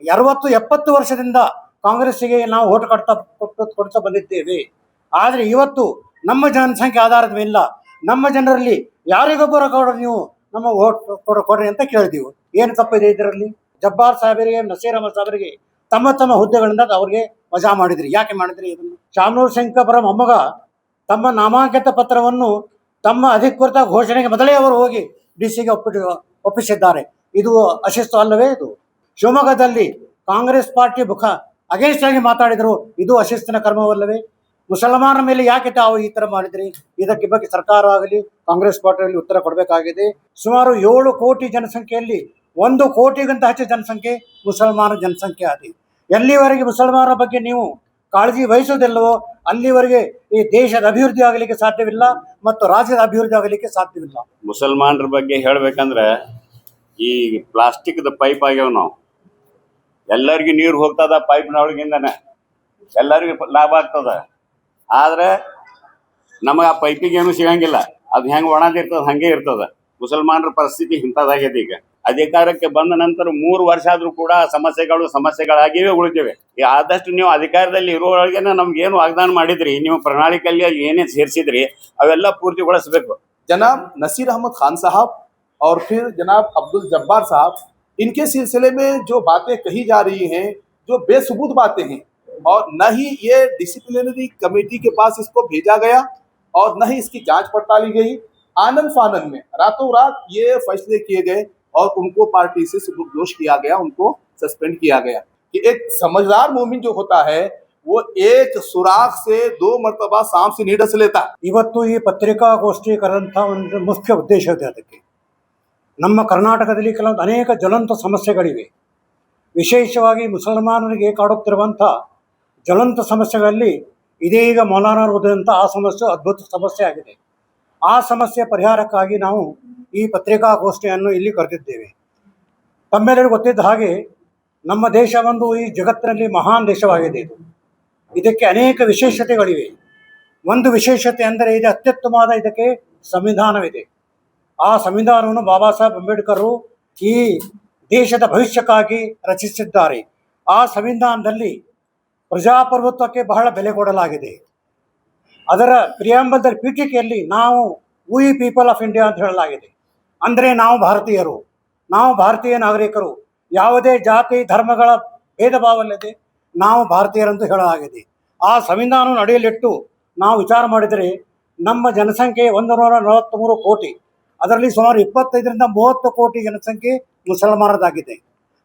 60-70 ವರ್ಷದಿಂದ ಕಾಂಗ್ರೆಸ್ಸಿಗೆ ನಾವು ಓಟ್ ಕೊಡ್ತಾ ಬಂದಿದ್ದೇವೆ. ಆದರೆ ಇವತ್ತು ನಮ್ಮ ಜನಸಂಖ್ಯೆ ಆಧಾರದ ಮೇಲಿಲ್ಲ, ನಮ್ಮ ಜನರಲ್ಲಿ ಯಾರಿಗೊಬ್ಬರ ಕೊಡ್ರಿ ನೀವು ನಮ್ಮ ಓಟ್ ಕೊಡ್ರಿ ಅಂತ ಕೇಳಿದೀವಿ. ಏನು ತಪ್ಪಿದೆ ಇದರಲ್ಲಿ? ಜಬ್ಬಾರ್ ಸಾಹೇಬರಿಗೆ, ನಸೀರ್ ಅಹಮದ್ ಸಾಹೇಬರಿಗೆ ತಮ್ಮ ಹುದ್ದೆಗಳಿಂದ ಅವ್ರಿಗೆ ವಜಾ ಮಾಡಿದ್ರಿ. ಯಾಕೆ ಮಾಡಿದ್ರಿ ಇದನ್ನು? ಶಾಮನೂರ್ ಶಂಕರ ಮೊಮ್ಮಗ ತಮ್ಮ ನಾಮಾಂಕಿತ ಪತ್ರವನ್ನು ತಮ್ಮ ಅಧಿಕೃತ ಘೋಷಣೆಗೆ ಮೊದಲೇ ಅವರು ಹೋಗಿ DC ಗೆ ಒಪ್ಪಿಸಿದ್ದಾರೆ. ಇದು ಅಶಿಸ್ತು ಅಲ್ಲವೇ? ಇದು ಶಿವಮೊಗ್ಗದಲ್ಲಿ ಕಾಂಗ್ರೆಸ್ ಪಾರ್ಟಿ ಅಗೇನ್ಸ್ಟ್ ಆಗಿ ಮಾತಾಡಿದರು. ಇದು ಅಶಿಸ್ತಿನ ಕರ್ಮವಲ್ಲವೇ? ಮುಸಲ್ಮಾನರ ಮೇಲೆ ಯಾಕೆ ತಾವು ಈ ಥರ ಮಾಡಿದ್ರಿ? ಇದಕ್ಕೆ ಬಗ್ಗೆ ಸರ್ಕಾರ ಆಗಲಿ ಕಾಂಗ್ರೆಸ್ ಪಾರ್ಟಿಯಲ್ಲಿ ಉತ್ತರ ಕೊಡಬೇಕಾಗಿದೆ. ಸುಮಾರು 7 ಕೋಟಿ ಜನಸಂಖ್ಯೆಯಲ್ಲಿ 1 ಕೋಟಿಗಿಂತ ಹೆಚ್ಚು ಜನಸಂಖ್ಯೆ ಮುಸಲ್ಮಾನ ಜನಸಂಖ್ಯೆ ಆಗಿದೆ. ಎಲ್ಲಿವರೆಗೆ ಮುಸಲ್ಮಾನರ ಬಗ್ಗೆ ನೀವು ಕಾಳಜಿ ವಹಿಸೋದಿಲ್ಲವೋ ಅಲ್ಲಿವರೆಗೆ ಈ ದೇಶದ ಅಭಿವೃದ್ಧಿ ಆಗಲಿಕ್ಕೆ ಸಾಧ್ಯವಿಲ್ಲ ಮತ್ತು ರಾಜ್ಯದ ಅಭಿವೃದ್ಧಿ ಆಗಲಿಕ್ಕೆ ಸಾಧ್ಯವಿಲ್ಲ. ಮುಸಲ್ಮಾನರ ಬಗ್ಗೆ ಹೇಳ್ಬೇಕಂದ್ರೆ ಈ ಪ್ಲಾಸ್ಟಿಕ್ದ ಪೈಪ್ ಆಗ್ಯಾವ. ನಾವು ಎಲ್ಲರಿಗೂ ನೀರು ಹೋಗ್ತದ ಪೈಪ್ನ ಒಳಗಿಂದನೇ, ಎಲ್ಲರಿಗೂ ಲಾಭ ಆಗ್ತದ. ಆದ್ರೆ ನಮಗೆ ಆ ಪೈಪಿಗೆ ಏನು ಸಿಗಂಗಿಲ್ಲ. ಅದು ಹೆಂಗೆ ಒಣದಿರ್ತದ ಹಂಗೆ ಇರ್ತದ. ಮುಸಲ್ಮಾನರ ಪರಿಸ್ಥಿತಿ ಇಂಥದ್ದಾಗಿದೆ. ಈಗ ಅಧಿಕಾರಕ್ಕೆ ಬಂದ ನಂತರ 3 ವರ್ಷ ಆದ್ರೂ ಕೂಡ ಸಮಸ್ಯೆಗಳಾಗಿವೆ ಉಳಿದಿವೆ. ಆದಷ್ಟು ನೀವು ಅಧಿಕಾರದಲ್ಲಿ ಇರುವವರೆಗೆ ನಮ್ಗೆ ಏನು ವಾಗ್ದಾನ ಮಾಡಿದ್ರಿ, ನೀವು ಪ್ರಣಾಳಿಕೆಯಲ್ಲಿ ಏನೇನು ಸೇರಿಸಿದ್ರಿ ಅವೆಲ್ಲ ಪೂರ್ತಿಗೊಳಿಸಬೇಕು. जनाब नसीर अहमद खान साहब और फिर जनाब अब्दुल जब्बार साहब, इनके सिलसिले में जो बातें कही जा रही हैं, जो बेसबूत बातें हैं, और न ही ये डिसिप्लिनरी कमेटी के पास इसको भेजा गया और न ही इसकी जांच पड़ताली गई। आनंद फानंद में रातों रात ये फैसले किए गए और उनको पार्टी से सुपुर्दोश किया गया, उनको सस्पेंड किया गया। कि एक समझदार मोमिन जो होता है वो एक सुराख से 2 मरतबा सांप से नहीं डस लेता। ಇವತ್ತು ಈ ಪತ್ರಿಕಾಗೋಷ್ಠಿ ಕರೆದಂಥ ಒಂದು ಮುಖ್ಯ ಉದ್ದೇಶ ಇದೆ. ಅದಕ್ಕೆ ನಮ್ಮ ಕರ್ನಾಟಕದಲ್ಲಿ ಕೆಲವೊಂದು ಅನೇಕ ಜ್ವಲಂತ ಸಮಸ್ಯೆಗಳಿವೆ. ವಿಶೇಷವಾಗಿ ಮುಸಲ್ಮಾನರಿಗೆ ಕಾಡುತ್ತಿರುವಂಥ ಜ್ವಲಂತ ಸಮಸ್ಯೆಗಳಲ್ಲಿ ಇದೀಗ ಮೌಲಾನಾ ಓದಿದಂಥ ಆ ಸಮಸ್ಯೆ ಅದ್ಭುತ ಸಮಸ್ಯೆ ಆಗಿದೆ. ಆ ಸಮಸ್ಯೆ ಪರಿಹಾರಕ್ಕಾಗಿ ನಾವು ಈ ಪತ್ರಿಕಾಗೋಷ್ಠಿಯನ್ನು ಇಲ್ಲಿ ಕರೆದಿದ್ದೇವೆ. ತಮ್ಮೆಲ್ಲರಿಗೂ ಗೊತ್ತಿದ್ದ ಹಾಗೆ ನಮ್ಮ ದೇಶ ಒಂದು ಈ ಜಗತ್ತಿನಲ್ಲಿ ಮಹಾನ್ ದೇಶವಾಗಿದೆ. ಇದಕ್ಕೆ ಅನೇಕ ವಿಶೇಷತೆಗಳಿವೆ. ಒಂದು ವಿಶೇಷತೆ ಅಂದರೆ ಇದು ಅತ್ಯುತ್ತಮವಾದ ಇದಕ್ಕೆ ಸಂವಿಧಾನವಿದೆ. ಆ ಸಂವಿಧಾನವನ್ನು ಬಾಬಾ ಸಾಹೇಬ್ ಅಂಬೇಡ್ಕರ್ ಈ ದೇಶದ ಭವಿಷ್ಯಕ್ಕಾಗಿ ರಚಿಸಿದ್ದಾರೆ. ಆ ಸಂವಿಧಾನದಲ್ಲಿ ಪ್ರಜಾಪ್ರಭುತ್ವಕ್ಕೆ ಬಹಳ ಬೆಲೆ ಕೊಡಲಾಗಿದೆ. ಅದರ ಪ್ರಿಯಾಂಬಲ್ದಲ್ಲಿ ಪೀಠಿಕೆಯಲ್ಲಿ ನಾವು ವಿ ಪೀಪಲ್ ಆಫ್ ಇಂಡಿಯಾ ಅಂತ ಹೇಳಲಾಗಿದೆ. ಅಂದರೆ ನಾವು ಭಾರತೀಯರು, ನಾವು ಭಾರತೀಯ ನಾಗರಿಕರು, ಯಾವುದೇ ಜಾತಿ ಧರ್ಮಗಳ ಭೇದ ಭಾವವಿಲ್ಲದೆ ನಾವು ಭಾರತೀಯರಂತೂ ಹೇಳಲಾಗಿದೆ. ಆ ಸಂವಿಧಾನವನ್ನು ಅಡಿಯಲ್ಲಿಟ್ಟು ನಾವು ವಿಚಾರ ಮಾಡಿದರೆ ನಮ್ಮ ಜನಸಂಖ್ಯೆ 143 ಕೋಟಿ. ಅದರಲ್ಲಿ ಸುಮಾರು 25-30 ಕೋಟಿ ಜನಸಂಖ್ಯೆ ಮುಸಲ್ಮಾನರದಾಗಿದೆ.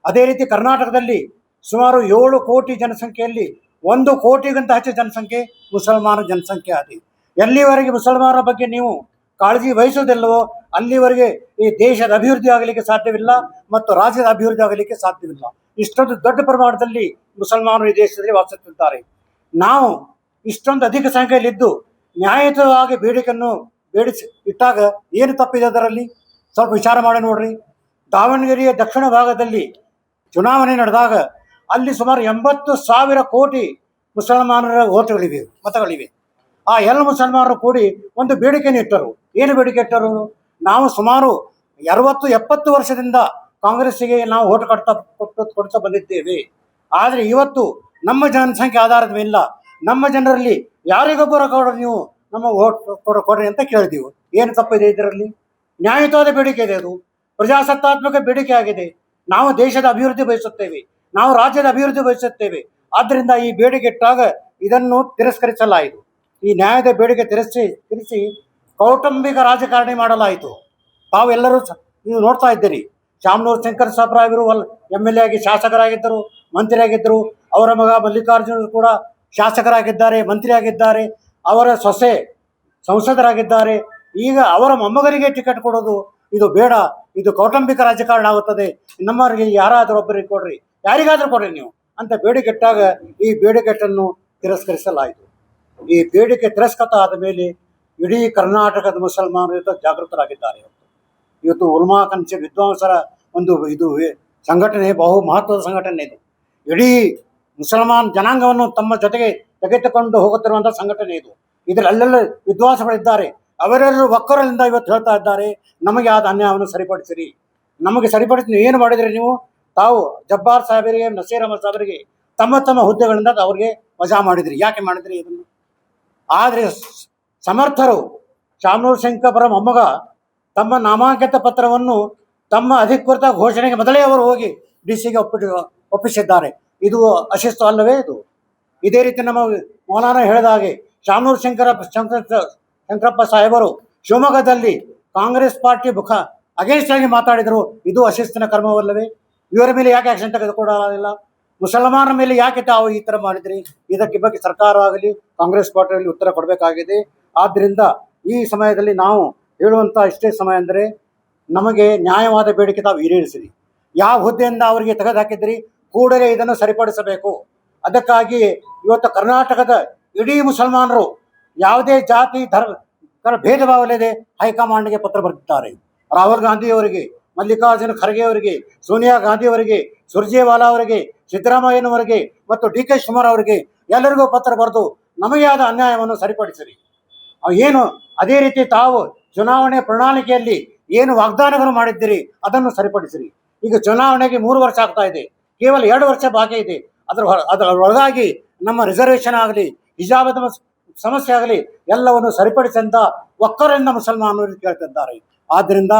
ಅದೇ ರೀತಿ ಕರ್ನಾಟಕದಲ್ಲಿ ಸುಮಾರು 7 ಕೋಟಿ ಜನಸಂಖ್ಯೆಯಲ್ಲಿ 1 ಕೋಟಿಗಿಂತ ಹೆಚ್ಚು ಜನಸಂಖ್ಯೆ ಮುಸಲ್ಮಾನ ಜನಸಂಖ್ಯೆ ಆಗಿದೆ. ಎಲ್ಲಿವರೆಗೆ ಮುಸಲ್ಮಾನರ ಬಗ್ಗೆ ನೀವು ಕಾಳಜಿ ವಹಿಸೋದಿಲ್ಲವೋ ಅಲ್ಲಿವರೆಗೆ ಈ ದೇಶದ ಅಭಿವೃದ್ಧಿ ಆಗಲಿಕ್ಕೆ ಸಾಧ್ಯವಿಲ್ಲ ಮತ್ತು ರಾಜ್ಯದ ಅಭಿವೃದ್ಧಿ ಆಗಲಿಕ್ಕೆ ಸಾಧ್ಯವಿಲ್ಲ. ಇಷ್ಟೊಂದು ದೊಡ್ಡ ಪ್ರಮಾಣದಲ್ಲಿ ಮುಸಲ್ಮಾನರು ಈ ದೇಶದಲ್ಲಿ ವಾಸಿಸುತ್ತಿದ್ದಾರೆ. ನಾವು ಇಷ್ಟೊಂದು ಅಧಿಕ ಸಂಖ್ಯೆಯಲ್ಲಿದ್ದು ನ್ಯಾಯಯುತವಾಗಿ ಬೇಡಿಕೆಯನ್ನು ಬೇಡಿಸಿ ಇಟ್ಟಾಗ ಏನು ತಪ್ಪಿದೆ ಅದರಲ್ಲಿ? ಸ್ವಲ್ಪ ವಿಚಾರ ಮಾಡಿ ನೋಡ್ರಿ. ದಾವಣಗೆರೆಯ ದಕ್ಷಿಣ ಭಾಗದಲ್ಲಿ ಚುನಾವಣೆ ನಡೆದಾಗ ಅಲ್ಲಿ ಸುಮಾರು 80,000 ಕೋಟಿ ಮುಸಲ್ಮಾನರ ಮತಗಳಿವೆ. ಆ ಎಲ್ಲ ಮುಸಲ್ಮಾನರು ಕೂಡಿ ಒಂದು ಬೇಡಿಕೆಯನ್ನು ಇಟ್ಟರು. ಏನು ಬೇಡಿಕೆ ಇಟ್ಟರು? ನಾವು ಸುಮಾರು 60-70 ವರ್ಷದಿಂದ ಕಾಂಗ್ರೆಸ್ಸಿಗೆ ನಾವು ಓಟ್ ಕೊಡ್ತಾ ಬಂದಿದ್ದೇವೆ. ಆದರೆ ಇವತ್ತು ನಮ್ಮ ಜನಸಂಖ್ಯೆ ಆಧಾರದ ಮೇಲಿಲ್ಲ, ನಮ್ಮ ಜನರಲ್ಲಿ ಯಾರಿಗೊಬ್ಬರ ಕೊಡ್ರಿ ನೀವು ನಮ್ಮ ಓಟ್ ಕೊಡ್ರಿ ಅಂತ ಕೇಳಿದೀವಿ. ಏನು ತಪ್ಪಿದೆ ಇದರಲ್ಲಿ? ನ್ಯಾಯಯುತವಾದ ಬೇಡಿಕೆ ಇದೆ. ಅದು ಪ್ರಜಾಸತ್ತಾತ್ಮಕ ಬೇಡಿಕೆ ಆಗಿದೆ. ನಾವು ದೇಶದ ಅಭಿವೃದ್ಧಿ ಬಯಸುತ್ತೇವೆ, ನಾವು ರಾಜ್ಯದ ಅಭಿವೃದ್ಧಿ ಬಯಸುತ್ತೇವೆ. ಆದ್ದರಿಂದ ಈ ಬೇಡಿಕೆ ಇಟ್ಟಾಗ ಇದನ್ನು ತಿರಸ್ಕರಿಸಲಾಯಿತು. ಈ ನ್ಯಾಯದ ಬೇಡಿಕೆ ತಿರುಗಿಸಿ ಕೌಟುಂಬಿಕ ರಾಜಕಾರಣಿ ಮಾಡಲಾಯಿತು. ತಾವೆಲ್ಲರೂ ನೀವು ನೋಡ್ತಾ ಇದ್ದೀರಿ. ಶಾಮನೂರ್ ಶಂಕರ್ ಸಾಬ್ರಾಯರು MLA ಆಗಿ ಶಾಸಕರಾಗಿದ್ದರು, ಮಂತ್ರಿಯಾಗಿದ್ದರು. ಅವರ ಮಗ ಮಲ್ಲಿಕಾರ್ಜುನ ಕೂಡ ಶಾಸಕರಾಗಿದ್ದಾರೆ, ಮಂತ್ರಿಯಾಗಿದ್ದಾರೆ. ಅವರ ಸೊಸೆ ಸಂಸದರಾಗಿದ್ದಾರೆ. ಈಗ ಅವರ ಮೊಮ್ಮಗನಿಗೆ ಟಿಕೆಟ್ ಕೊಡೋದು ಇದು ಬೇಡ, ಇದು ಕೌಟುಂಬಿಕ ರಾಜಕಾರಣ ಆಗುತ್ತದೆ. ನಮ್ಮವರಿಗೆ ಯಾರಾದರೂ ಒಬ್ಬರಿಗೆ ಕೊಡ್ರಿ, ಯಾರಿಗಾದರೂ ಕೊಡ್ರಿ ನೀವು ಅಂತ ಬೇಡಿಕೆ ಇಟ್ಟಾಗ ಈ ಬೇಡಿಕೆಯನ್ನು ತಿರಸ್ಕರಿಸಲಾಯಿತು. ಈ ಬೇಡಿಕೆ ತಿರಸ್ಕೃತ ಆದ ಮೇಲೆ ಇಡೀ ಕರ್ನಾಟಕದ ಮುಸಲ್ಮಾನರು ಜಾಗೃತರಾಗಿದ್ದಾರೆ. ಇವತ್ತು ಉಲ್ಮಾ ಕಂಚೆ ವಿದ್ವಾಂಸರ ಒಂದು ಇದು ಸಂಘಟನೆ ಬಹು ಮಹತ್ವದ ಸಂಘಟನೆ. ಇದು ಇಡೀ ಮುಸಲ್ಮಾನ್ ಜನಾಂಗವನ್ನು ತಮ್ಮ ಜೊತೆಗೆ ತೆಗೆದುಕೊಂಡು ಹೋಗುತ್ತಿರುವಂಥ ಸಂಘಟನೆ ಇದು. ಇದರಲ್ಲಿ ಅಲ್ಲೆಲ್ಲ ವಿದ್ವಾಂಸಗಳಿದ್ದಾರೆ. ಅವರೆಲ್ಲರೂ ಒಕ್ಕರಲಿಂದ ಇವತ್ತು ಹೇಳ್ತಾ ಇದ್ದಾರೆ, ನಮಗೆ ಆದ ಅನ್ಯಾಯವನ್ನು ಸರಿಪಡಿಸಿರಿ, ನಮಗೆ ಸರಿಪಡಿಸಿ ಏನು ಮಾಡಿದರೆ ನೀವು ತಾವು ಜಬ್ಬಾರ್ ಸಾಹೇಬರಿಗೆ, ನಸೀರ್ ಅಹಮದ್ ಸಾಹೇಬರಿಗೆ ತಮ್ಮ ತಮ್ಮ ಹುದ್ದೆಗಳಿಂದ ಅವ್ರಿಗೆ ವಜಾ ಮಾಡಿದ್ರಿ. ಯಾಕೆ ಮಾಡಿದ್ರಿ ಇದನ್ನು? ಆದರೆ ಸಮರ್ಥರು ಶಾಮನೂರ್ ಶಂಕರಪುರ ಮೊಮ್ಮಗ ತಮ್ಮ ನಾಮಾಂಕಿತ ಪತ್ರವನ್ನು ತಮ್ಮ ಅಧಿಕೃತ ಘೋಷಣೆಗೆ ಮೊದಲೇ ಅವರು ಹೋಗಿ ಡಿಸಿಗೆ ಒಪ್ಪಿಸಿದ್ದಾರೆ. ಇದು ಅಶಿಸ್ತು ಅಲ್ಲವೇ? ಇದು ಇದೇ ರೀತಿ ನಮ್ಮ ಮೌಲಾನ ಹೇಳಿದ ಹಾಗೆ ಶಾಮನೂರ್ ಶಂಕರಪ್ಪ ಸಾಹೇಬರು ಶಿವಮೊಗ್ಗದಲ್ಲಿ ಕಾಂಗ್ರೆಸ್ ಪಾರ್ಟಿ ಅಗೇನ್ಸ್ಟ್ ಆಗಿ ಮಾತಾಡಿದರು. ಇದು ಅಶಿಸ್ತಿನ ಕರ್ಮವಲ್ಲವೇ? ಇವರ ಮೇಲೆ ಯಾಕೆ ಆಕ್ಷನ್ ತೆಗೆದುಕೊಳ್ಳಲಿಲ್ಲ? ಮುಸಲ್ಮಾನರ ಮೇಲೆ ಯಾಕೆ ತಾವು ಈ ಥರ ಮಾಡಿದ್ರಿ? ಇದಕ್ಕೆ ಬಗ್ಗೆ ಸರ್ಕಾರ ಆಗಲಿ ಕಾಂಗ್ರೆಸ್ ಪಾರ್ಟಿಯಲ್ಲಿ ಉತ್ತರ ಕೊಡಬೇಕಾಗಿದೆ. ಆದ್ದರಿಂದ ಈ ಸಮಯದಲ್ಲಿ ನಾವು ಹೇಳುವಂಥ ಇಷ್ಟೇ ಸಮಯ ಅಂದರೆ, ನಮಗೆ ನ್ಯಾಯವಾದ ಬೇಡಿಕೆ ತಾವು ಈಡೇರಿಸಿರಿ. ಯಾವ ಹುದ್ದೆಯಿಂದ ಅವರಿಗೆ ತೆಗೆದುಹಾಕಿದ್ರಿ, ಕೂಡಲೇ ಇದನ್ನು ಸರಿಪಡಿಸಬೇಕು. ಅದಕ್ಕಾಗಿ ಇವತ್ತು ಕರ್ನಾಟಕದ ಇಡೀ ಮುಸಲ್ಮಾನರು ಯಾವುದೇ ಜಾತಿ ಧರ್ಮ ಭೇದ ಭಾವವಿಲ್ಲದೆ ಹೈಕಮಾಂಡ್ಗೆ ಪತ್ರ ಬರೆದಿದ್ದಾರೆ. ರಾಹುಲ್ ಗಾಂಧಿಯವರಿಗೆ, ಮಲ್ಲಿಕಾರ್ಜುನ ಖರ್ಗೆ ಅವರಿಗೆ, ಸೋನಿಯಾ ಗಾಂಧಿಯವರಿಗೆ, ಸುರ್ಜೇವಾಲಾ ಅವರಿಗೆ, ಸಿದ್ದರಾಮಯ್ಯನವರಿಗೆ ಮತ್ತು DK ಶಿವಕುಮಾರ್ ಅವರಿಗೆ ಎಲ್ಲರಿಗೂ ಪತ್ರ ಬರೆದು ನಮಗೆ ಆದ ಅನ್ಯಾಯವನ್ನು ಸರಿಪಡಿಸಿರಿ. ಏನು ಅದೇ ರೀತಿ ತಾವು ಚುನಾವಣೆ ಪ್ರಣಾಳಿಕೆಯಲ್ಲಿ ಏನು ವಾಗ್ದಾನಗಳು ಮಾಡಿದ್ದೀರಿ ಅದನ್ನು ಸರಿಪಡಿಸಿರಿ. ಈಗ ಚುನಾವಣೆಗೆ 3 ವರ್ಷ ಆಗ್ತಾ ಇದೆ, ಕೇವಲ 2 ವರ್ಷ ಬಾಕಿ ಇದೆ. ಅದರೊಳಗಾಗಿ ನಮ್ಮ ರಿಸರ್ವೇಷನ್ ಆಗಲಿ, ಹಿಜಾಬದ ಸಮಸ್ಯೆ ಆಗಲಿ ಎಲ್ಲವನ್ನು ಸರಿಪಡಿಸಂತ ಒಕ್ಕರಿಂದ ಮುಸಲ್ಮಾನರು ಕೇಳ್ತಿದ್ದಾರೆ. ಆದ್ದರಿಂದ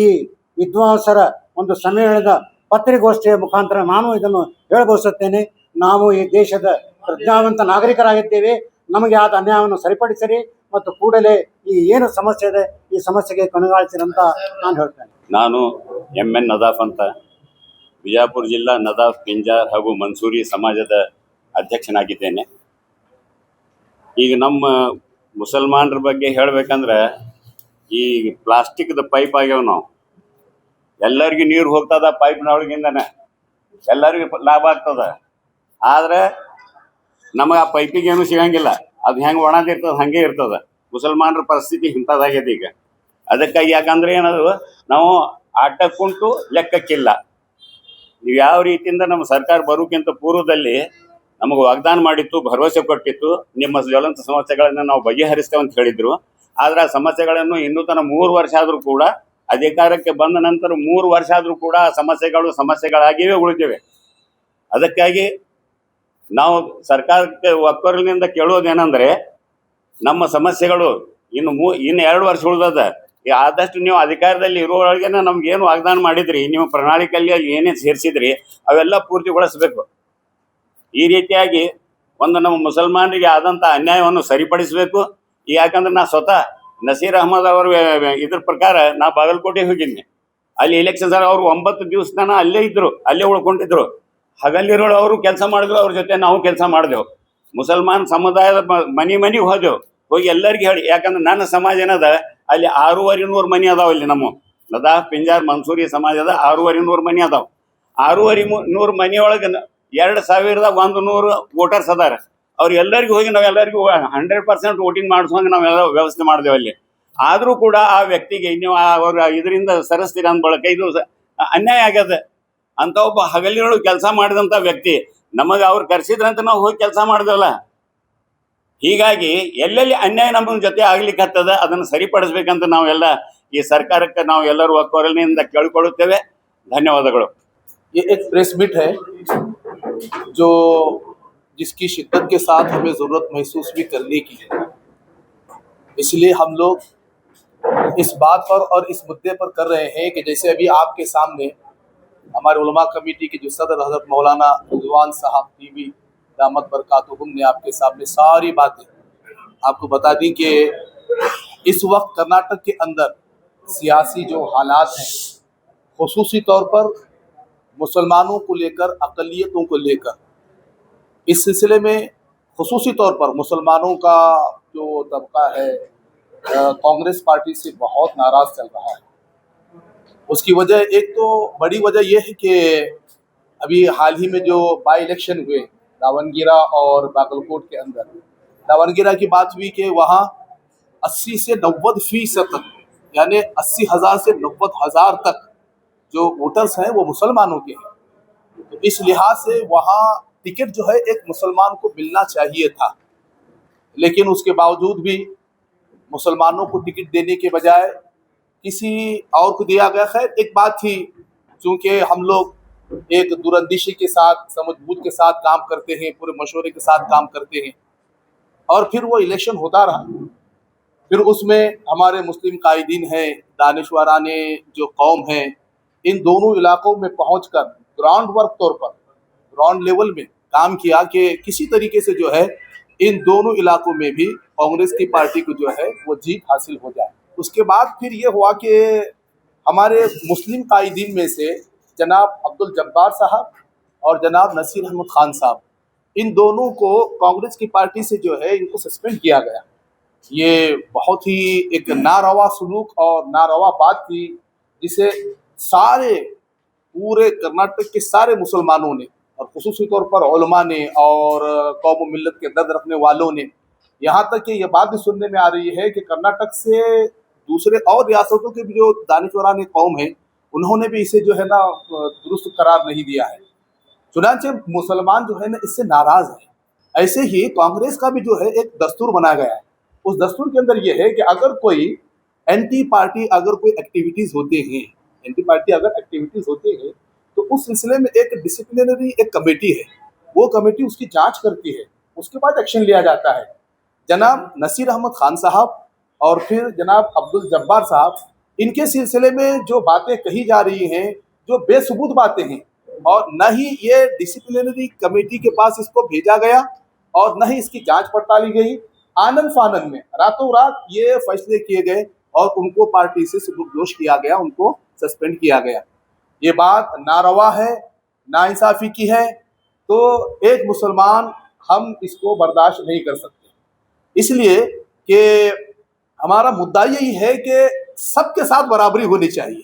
ಈ ವಿದ್ವಾಂಸರ ಒಂದು ಸಮ್ಮೇಳನದ ಪತ್ರಿಕಾಗೋಷ್ಠಿಯ ಮುಖಾಂತರ ನಾನು ಇದನ್ನು ಹೇಳಬಯಸುತ್ತೇನೆ. ನಾವು ಈ ದೇಶದ ಪ್ರಜ್ಞಾವಂತ ನಾಗರಿಕರಾಗಿದ್ದೇವೆ. ನಮಗೆ ಆದ ಅನ್ಯಾಯವನ್ನು ಸರಿಪಡಿಸಿರಿ ಮತ್ತು ಕೂಡಲೇ ಈ ಏನು ಸಮಸ್ಯೆ ಇದೆ ಈ ಸಮಸ್ಯೆಗೆ ಕೊನೆಗಾಣಿಸಿರಂತ ನಾನು ಹೇಳ್ತೇನೆ. ನಾನು MN ನದಾಫ್ ಅಂತ, ಬಿಜಾಪುರ ಜಿಲ್ಲಾ ನದಾಫ್, ಪಿಂಜಾರ್ ಹಾಗೂ ಮನ್ಸೂರಿ ಸಮಾಜದ ಅಧ್ಯಕ್ಷನಾಗಿದ್ದೇನೆ. ಈಗ ನಮ್ಮ ಮುಸಲ್ಮಾನರ ಬಗ್ಗೆ ಹೇಳಬೇಕಂದ್ರೆ, ಈ ಪ್ಲಾಸ್ಟಿಕ್ದ ಪೈಪ್ ಆಗ್ಯಾವ. ನಾವು ಎಲ್ಲರಿಗೂ ನೀರು ಹೋಗ್ತದ ಪೈಪ್ನೊಳಗಿಂದನೇ, ಎಲ್ಲರಿಗೂ ಲಾಭ ಆಗ್ತದ. ಆದರೆ ನಮಗೆ ಆ ಪೈಪಿಗೆ ಏನು ಸಿಗಂಗಿಲ್ಲ. ಅದು ಹೆಂಗೆ ಒಣದಿರ್ತದೆ ಹಾಗೆ ಇರ್ತದೆ. ಮುಸಲ್ಮಾನರ ಪರಿಸ್ಥಿತಿ ಇಂಥದ್ದಾಗಿದೆ ಈಗ. ಅದಕ್ಕಾಗಿ ಯಾಕಂದ್ರೆ ಏನದು, ನಾವು ಆಟಕ್ಕುಂಟು ಲೆಕ್ಕಕ್ಕಿಲ್ಲ. ನೀವು ಯಾವ ರೀತಿಯಿಂದ ನಮ್ಮ ಸರ್ಕಾರ ಬರೋಕ್ಕಿಂತ ಪೂರ್ವದಲ್ಲಿ ನಮಗೆ ವಾಗ್ದಾನ ಮಾಡಿತ್ತು, ಭರವಸೆ ಕೊಟ್ಟಿತ್ತು, ನಿಮ್ಮ ಜ್ವಲಂತ ಸಮಸ್ಯೆಗಳನ್ನು ನಾವು ಬಗೆಹರಿಸ್ತೇವೆ ಅಂತ ಹೇಳಿದ್ರು. ಆದರೆ ಆ ಸಮಸ್ಯೆಗಳನ್ನು ಇನ್ನೂ ತನಕ 3 ವರ್ಷ ಆದರೂ ಕೂಡ, ಅಧಿಕಾರಕ್ಕೆ ಬಂದ ನಂತರ 3 ವರ್ಷ ಆದರೂ ಕೂಡ ಆ ಸಮಸ್ಯೆಗಳಾಗಿಯೇ ಉಳಿದಿವೆ. ಅದಕ್ಕಾಗಿ ನಾವು ಸರ್ಕಾರಕ್ಕೆ ಒಕ್ಕೊರಲಿನಿಂದ ಕೇಳೋದೇನೆಂದರೆ, ನಮ್ಮ ಸಮಸ್ಯೆಗಳು ಇನ್ನು 2 ವರ್ಷ ಉಳಿದದ. ಆದಷ್ಟು ನೀವು ಅಧಿಕಾರದಲ್ಲಿ ಇರುವೊಳಗೇನೆ ನಮ್ಗೇನು ವಾಗ್ದಾನ ಮಾಡಿದ್ರಿ, ನೀವು ಪ್ರಣಾಳಿಕೆಯಲ್ಲಿ ಏನೇನು ಸೇರಿಸಿದ್ರಿ ಅವೆಲ್ಲ ಪೂರ್ತಿಗೊಳಿಸಬೇಕು. ಈ ರೀತಿಯಾಗಿ ಒಂದು ನಮ್ಮ ಮುಸಲ್ಮಾನರಿಗೆ ಆದಂಥ ಅನ್ಯಾಯವನ್ನು ಸರಿಪಡಿಸಬೇಕು. ಯಾಕಂದ್ರೆ ನಾ ಸ್ವತಃ ನಸೀರ್ ಅಹಮದ್ ಅವರು ಇದ್ರ ಪ್ರಕಾರ ನಾ ಬಾಗಲಕೋಟೆಗೆ ಹೋಗಿದ್ದೆ. ಅಲ್ಲಿ ಎಲೆಕ್ಷನ್ ಸರ್ ಅವರು 9 ದಿವಸ ತನಕ ಅಲ್ಲೇ ಇದ್ದರು, ಅಲ್ಲೇ ಉಳ್ಕೊಂಡಿದ್ರು. ಹಗಲಿರೋಳು ಅವರು ಕೆಲಸ ಮಾಡಿದ್ರು, ಅವ್ರ ಜೊತೆ ನಾವು ಕೆಲಸ ಮಾಡಿದೆವು. ಮುಸಲ್ಮಾನ್ ಸಮುದಾಯದ ಮನೆಗೆ ಹೋದೆವು. ಹೋಗಿ ಎಲ್ಲರಿಗೂ ಹೇಳಿ, ಯಾಕಂದ್ರೆ ನನ್ನ ಸಮಾಜ ಏನದ ಅಲ್ಲಿ 6,500 ಮನೆ ಅದಾವ. ಇಲ್ಲಿ ನಮ್ಮ ನದಾಫ್, ಪಿಂಜಾರ್, ಮನ್ಸೂರಿ ಸಮಾಜದ 6,500 ಮನೆ ಅದಾವ. 6,500 ಮನೆಯೊಳಗೆ 2,100 ವೋಟರ್ಸ್ ಅದಾರ. ಅವ್ರು ಎಲ್ಲರಿಗೂ ಹೋಗಿ ನಾವೆಲ್ಲರಿಗೂ 100% ವೋಟಿಂಗ್ ಮಾಡಿಸುವಂಗೆ ನಾವೆಲ್ಲ ವ್ಯವಸ್ಥೆ ಮಾಡಿದೆವು ಅಲ್ಲಿ. ಆದರೂ ಕೂಡ ಆ ವ್ಯಕ್ತಿಗೆ ನೀವು ಅವ್ರ ಇದರಿಂದ ಸರಿಸ್ತೀರ ಅಂದ ಬಳಕ ಇದು ಅನ್ಯಾಯ ಆಗ್ಯದ. ಅಂತ ಒಬ್ಬ ಹಗಲಿನೊಳಗೆ ಕೆಲಸ ಮಾಡಿದಂಥ ವ್ಯಕ್ತಿ ನಮಗೆ ಅವ್ರು ಕರೆಸಿದ್ರಂತ ನಾವು ಹೋಗಿ ಕೆಲಸ ಮಾಡಿದೆವಲ್ಲ. ಹೀಗಾಗಿ ಎಲ್ಲೆಲ್ಲಿ ಅನ್ಯಾಯ ನಮ್ಮ ಜೊತೆ ಆಗ್ಲಿಕ್ಕೆ ಹತ್ತದ ಅದನ್ನು ಸರಿಪಡಿಸ್ಬೇಕಂತ ನಾವೆಲ್ಲ ಈ ಸರ್ಕಾರಕ್ಕೆ ನಾವು ಎಲ್ಲರೂ ಒಕ್ಕೊರಲಿನಿಂದ ಕೇಳಿಕೊಳ್ಳುತ್ತೇವೆ. ಧನ್ಯವಾದಗಳು. ये एक प्रेस मीट है जो जिसकी शिद्दत के साथ हमें ज़रूरत महसूस भी करने की है, इसलिए हम लोग इस बात पर और इस मुद्दे पर कर रहे हैं कि जैसे अभी आपके सामने हमारे उलमा कमेटी के जो सदर हज़रत मौलाना रिजवान साहब टीवी दामद बरकातुहुम ने आपके सामने सारी बातें आपको बता दी कि इस वक्त कर्नाटक के अंदर सियासी जो हालात हैं, खुसूसी तौर पर मुसलमानों को लेकर, अक़लियतों को लेकर, इस सिलसिले में खुसूसी तौर पर मुसलमानों का जो तबका है कांग्रेस पार्टी से बहुत नाराज़ चल रहा है। उसकी वजह, एक तो बड़ी वजह यह है कि अभी हाल ही में जो बाई इलेक्शन हुए दावनगिरा और बागलकोट के अंदर, दावनगिरा की बात हुई कि वहाँ 80 से 90% तक, यानी 80,000 से 90,000 तक जो वोटर्स हैं वो मुसलमानों के हैं। तो इस लिहाज से वहाँ टिकट जो है एक मुसलमान को मिलना चाहिए था, लेकिन उसके बावजूद भी मुसलमानों को टिकट देने के बजाय किसी और को दिया गया। खैर, एक बात थी, चूँकि हम लोग एक दूरंदेशी के साथ, समझबूझ के साथ काम करते हैं, पूरे मशवरे के साथ काम करते हैं। और फिर वो इलेक्शन होता रहा। फिर उसमें हमारे मुस्लिम कायदीन हैं, दानिशवराने जो कौम है, इन दोनों इलाकों में पहुंचकर ग्राउंड वर्क तौर पर, ग्राउंड लेवल में काम किया कि किसी तरीके से जो है इन दोनों इलाकों में भी कांग्रेस की पार्टी को जो है वो जीत हासिल हो जाए। उसके बाद फिर ये हुआ कि हमारे मुस्लिम कायदीन में से जनाब अब्दुल जब्बार साहब और जनाब नसीर अहमद खान साहब, इन दोनों को कांग्रेस की पार्टी से जो है इनको सस्पेंड किया गया। ये बहुत ही एक नारवा सलूक और नारवा बात थी, जिसे सारे पूरे कर्नाटक के सारे मुसलमानों ने और खुसूसी तौर पर उलमा ने और कौम मिल्लत के दर्द रखने वालों ने, यहाँ तक कि ये बात भी सुनने में आ रही है कि कर्नाटक से दूसरे और रियासतों के भी जो दानिशवराने कौम है, उन्होंने भी इसे जो है ना दुरुस्त करार नहीं दिया है। चुनांचे मुसलमान जो है ना इससे नाराज है। ऐसे ही कांग्रेस का भी जो है एक दस्तूर बनाया गया है। उस दस्तूर के अंदर यह है कि अगर कोई एंटी पार्टी अगर कोई एक्टिविटीज होते हैं, एंटी पार्टी अगर एक्टिविटीज होते हैं, तो उस सिलसिले में एक डिसिप्लिनरी एक कमेटी है, वो कमेटी उसकी जांच करती है, उसके बाद एक्शन लिया जाता है। जनाब नसीर अहमद खान साहब और फिर जनाब अब्दुल जब्बार साहब, इनके सिलसिले में जो बातें कही जा रही हैं, जो बेसबूत बातें हैं, और न ही ये डिसिप्लिनरी कमेटी के पास इसको भेजा गया और न ही इसकी जांच पड़ताली गई। आनंद फानंद में रातों रात ये फैसले किए गए और उनको पार्टी से सुबुकदोश किया गया, उनको सस्पेंड किया गया। ये बात नारवा है, नाइंसाफ़ी की है, तो एक मुसलमान हम इसको बर्दाश्त नहीं कर सकते। इसलिए कि हमारा मुद्दा यही है कि सबके साथ बराबरी होनी चाहिए,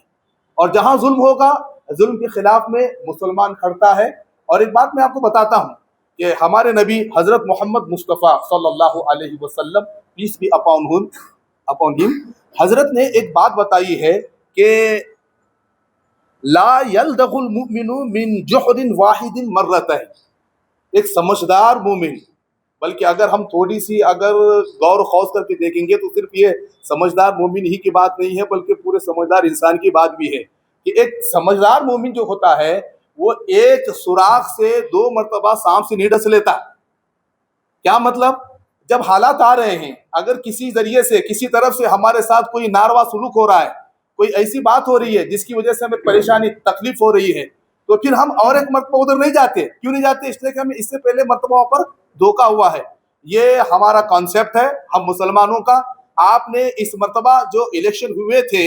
और जहाँ जुल्म होगा, जुल्म के खिलाफ में मुसलमान खड़ता है। और एक बात मैं आपको बताता हूँ कि हमारे नबी हज़रत मोहम्मद मुस्तफ़ा सल्लल्लाहु अलैहि वसल्लम, पीस बी अपॉन हिम, हज़रत ने एक बात बताई है कि ला यल्दगुल मुमिनु मिन जुहरिन वाहिदिन मर्रतैन। एक समझदार मोमिन, बल्कि अगर हम थोड़ी सी अगर गौर खौस करके देखेंगे तो सिर्फ ये समझदार मोमिन ही की बात नहीं है, बल्कि पूरे समझदार इंसान की बात भी है कि एक समझदार मोमिन जो होता है वो एक सुराख से 2 मरतबा सांप से नहीं डस लेता। क्या मतलब? जब हालात आ रहे हैं, अगर किसी जरिए से किसी तरफ से हमारे साथ कोई नारवा सुलूक हो रहा है, कोई ऐसी बात हो रही है जिसकी वजह से हमें परेशानी तकलीफ हो रही है, तो फिर हम और एक मरतबा उधर नहीं जाते। क्यों नहीं जाते? इसलिए कि हमें इससे पहले मरतबा पर धोखा हुआ है। ये हमारा कॉन्सेप्ट है हम मुसलमानों का। आपने इस मरतबा जो इलेक्शन हुए थे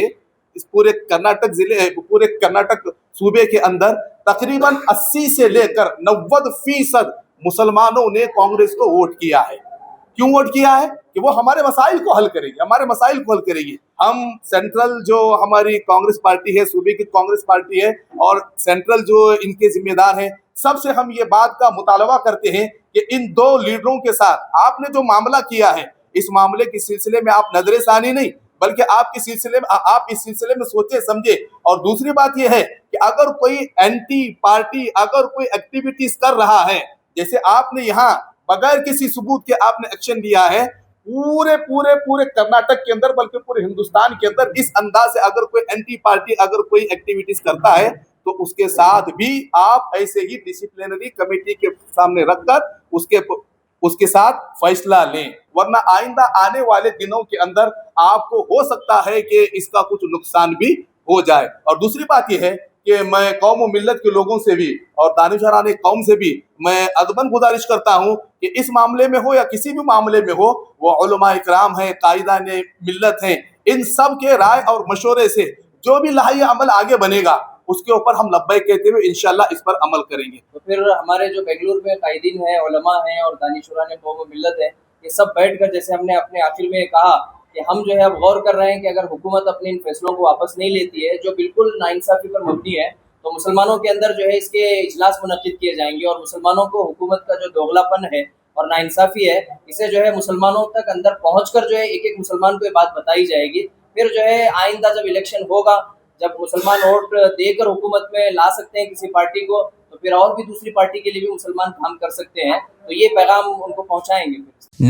इस पूरे कर्नाटक जिले, पूरे कर्नाटक सूबे के अंदर तकरीबन 80 से लेकर 90% मुसलमानों ने कांग्रेस को वोट किया है। क्यों वोट किया है? कि वो हमारे मसाइल को हल करेगी, हमारे मसाइल को हल करेगी। हम सेंट्रल जो हमारी कांग्रेस पार्टी है, सूबे की कांग्रेस पार्टी है, और सेंट्रल जो इनके जिम्मेदार हैं, सबसे हम ये बात का मुतालबा करते हैं कि इन 2 लीडरों के साथ आपने जो मामला किया है, इस मामले के सिलसिले में आप नजरे सानी नहीं, बल्कि आप इस सिलसिले में सोचे समझे। और दूसरी बात यह है कि अगर कोई एंटी पार्टी अगर कोई एक्टिविटीज कर रहा है, जैसे आपने यहाँ बगैर किसी सबूत के आपने एक्शन लिया है, पूरे कर्नाटक के अंदर, बल्कि पूरे हिंदुस्तान के अंदर इस अंदाज से अगर कोई एंटी पार्टी अगर कोई एक्टिविटीज करता है, तो उसके साथ भी आप ऐसे ही डिसिप्लिनरी कमेटी के सामने रखकर उसके साथ फैसला लें, वरना आइंदा आने वाले दिनों के अंदर आपको हो सकता है कि इसका कुछ नुकसान भी हो जाए। और दूसरी बात यह है कि मैं कौम और मिल्लत के लोगों से भी और दानिशवराने कौम से भी मैं अदबन गुजारिश करता हूँ कि इस मामले में हो या किसी भी मामले में हो, वो उलमा इकराम हैं, कायदाने मिल्लत हैं, इन सब के राय और मशवरे से जो भी लाही अमल आगे बनेगा उसके ऊपर हम लब्बैक कहते हुए इंशाल्लाह इस पर अमल करेंगे। तो फिर हमारे जो बेंगलुरु में कायदीन है, उलमा हैं और दानिशवराने कौम और मिल्लत है, ये सब बैठकर, जैसे हमने अपने आखिर में कहा कि हम जो है अब गौर कर रहे हैं कि अगर हुकूमत अपने इन फैसलों को वापस नहीं लेती है जो बिल्कुल नाइंसाफी पर मबनी है, तो मुसलमानों के अंदर जो है इसके इजलास मुनक्किद किए जाएंगे और मुसलमानों को हुकूमत का जो दोगलापन है और नाइंसाफी है, इसे जो है मुसलमानों तक अंदर पहुंचकर जो है एक एक मुसलमान को ये बात बताई जाएगी। फिर जो है आइंदा जब इलेक्शन होगा, जब मुसलमान वोट देकर हुकूमत में ला सकते हैं किसी पार्टी को, तो तो फिर और भी दूसरी पार्टी के लिए भी मुसलमान काम कर सकते हैं। तो ये पैगाम उनको पहुंचाएंगे।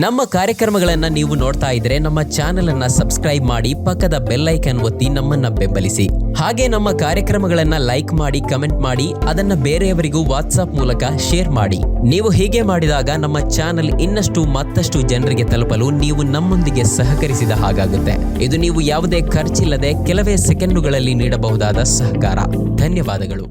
ನಮ್ಮ ಕಾರ್ಯಕ್ರಮಗಳನ್ನು ನೀವು ನೋಡ್ತಾ ಇದ್ರೆ ನಮ್ಮ ಚಾನೆಲ್ ಅನ್ನ ಸಬ್ಸ್ಕ್ರೈಬ್ ಮಾಡಿ, ಪಕ್ಕದ ಬೆಲ್ ಐಕಾನ್ ಒತ್ತಿ ನಮ್ಮನ್ನ ಬೆಂಬಲಿಸಿ. ಹಾಗೆ ನಮ್ಮ ಕಾರ್ಯಕ್ರಮಗಳನ್ನ ಲೈಕ್ ಮಾಡಿ, ಕಮೆಂಟ್ ಮಾಡಿ, ಅದನ್ನ ಬೇರೆಯವರಿಗೂ ವಾಟ್ಸ್ಆಪ್ ಮೂಲಕ ಶೇರ್ ಮಾಡಿ. ನೀವು ಹೀಗೆ ಮಾಡಿದಾಗ ನಮ್ಮ ಚಾನೆಲ್ ಇನ್ನಷ್ಟು ಮತ್ತಷ್ಟು ಜನರಿಗೆ ತಲುಪಲು ನೀವು ನಮ್ಮೊಂದಿಗೆ ಸಹಕರಿಸಿದ ಹಾಗಾಗುತ್ತೆ. ಇದು ನೀವು ಯಾವುದೇ ಖರ್ಚಿಲ್ಲದೆ ಕೆಲವೇ ಸೆಕೆಂಡುಗಳಲ್ಲಿ ನೀಡಬಹುದಾದ ಸಹಕಾರ. ಧನ್ಯವಾದಗಳು.